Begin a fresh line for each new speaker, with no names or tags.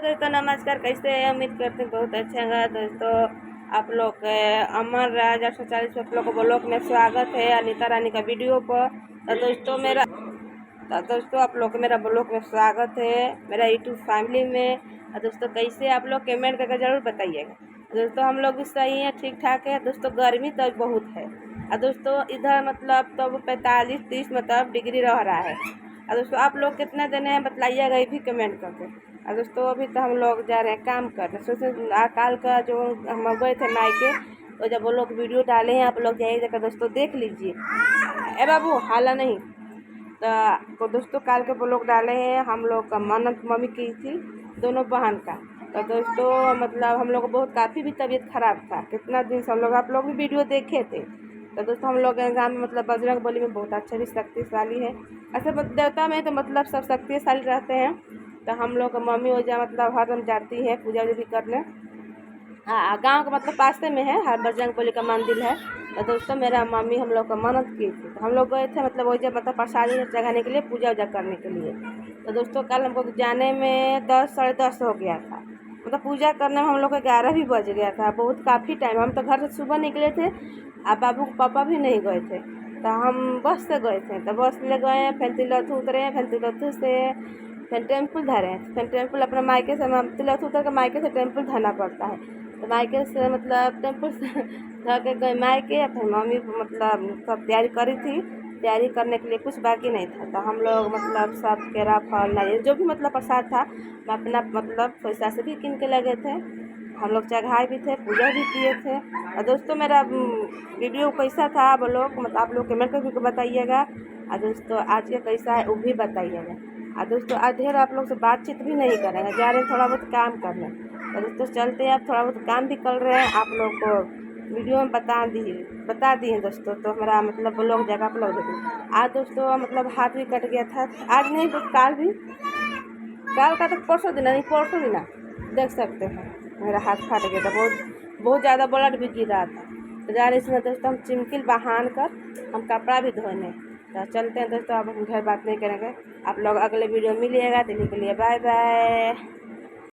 दोस्तों नमस्कार, कैसे हैं? उम्मीद करते हैं बहुत अच्छे होंगे। दोस्तों आप लोग अमर राज 840 आप लोग को ब्लॉग में स्वागत है अनीता रानी का वीडियो पर। दोस्तों आप लोग को मेरा ब्लॉग में स्वागत है मेरा यूट्यूब फैमिली में। और दोस्तों कैसे आप लोग कमेंट करके ज़रूर बताइएगा। दोस्तों हम लोग भी सही हैं, ठीक ठाक है। दोस्तों गर्मी तो बहुत है और दोस्तों इधर मतलब तो 45-30 मतलब डिग्री रह रहा है। और दोस्तों आप लोग कितना देने हैं बताइएगा, ये भी कमेंट करके। और दोस्तों अभी तो हम लोग जा रहे हैं काम करने। सोचे काल का जो हम गए थे मायके, तो जब वो लोग वीडियो डाले हैं आप लोग यही देखकर दोस्तों देख लीजिए। ए बाबू हाला नहीं। तो दोस्तों काल के वो लोग डाले हैं हम लोग का मन्नत मम्मी की थी दोनों बहन का। तो दोस्तों मतलब हम लोग को बहुत काफ़ी भी तबीयत खराब था, कितना दिन से हम लोग आप लोग भी वीडियो देखे थे। तो दोस्तों हम लोग गाँव में मतलब बजरंग बली में बहुत अच्छे भी शक्तिशाली है। ऐसे देवता में तो मतलब सब शक्तिशाली रहते हैं। तो हम लोग मम्मी ओजा मतलब हरदम जाती है पूजा भी करने। गांव का मतलब पास में है, हर बजरंग बली का मंदिर है। तो दोस्तों मेरा मम्मी हम लोग का मन्नत की थी, तो हम लोग गए थे मतलब वही मतलब प्रसादी चढ़ाने के लिए, पूजा वूजा करने के लिए। तो दोस्तों कल हमको जाने में 10 साढ़े 10 हो गया था। मतलब पूजा करने में हम लोग को 11 भी बज गया था, बहुत काफ़ी टाइम। हम तो घर से सुबह निकले थे और बाबू पापा भी नहीं गए थे, तो हम बस से गए थे। तो बस ले गए, फिर तिलौथू उतरे, फिर तिलौथू से फिर टेम्पल धरे, फिर टेम्पल अपना मायके से तिलौथू उतर के मायके से टेम्पल धरना पड़ता है। तो मायके से मतलब टेम्पल से धर के गए मायके। फिर मम्मी मतलब सब तैयारी करी थी, तैयारी करने के लिए कुछ बाकी नहीं था। तो हम लोग मतलब सब केरा फल नारियल जो भी मतलब प्रसाद था मैं अपना मतलब पैसा से भी किन के लगे थे। हम लोग चढ़ाए भी थे, पूजा भी किए थे। और दोस्तों मेरा वीडियो कैसा था आप लोग मतलब आप लोग कमेंट करके बताइएगा। और दोस्तों आज का कैसा है वो भी बताइएगा। और दोस्तों आज ढेर आप लोग से बातचीत भी नहीं करेंगे, जा रहे हैं थोड़ा बहुत काम करने। तो दोस्तों चलते हैं, आप थोड़ा बहुत काम भी कर रहे हैं, आप लोग को वीडियो में बता दिए दोस्तों। तो हमारा मतलब लोग जगह पर लोग देखें। आज दोस्तों मतलब हाथ भी कट गया था, आज नहीं तो काल भी, काल का तो परसों दिन नहीं, परसों दिन देख सकते हैं मेरा हाथ फट गया था, बहुत ज़्यादा ब्लड भी गिर रहा था। तो जा रहे इसमें दोस्तों हम चिमकिल बहान कर हम कपड़ा भी धोने। तो चलते हैं दोस्तों, अब हम घर बात नहीं करेंगे। आप लोग अगले वीडियो मिलिएगा, दिल्ली के लिए बाय बाय।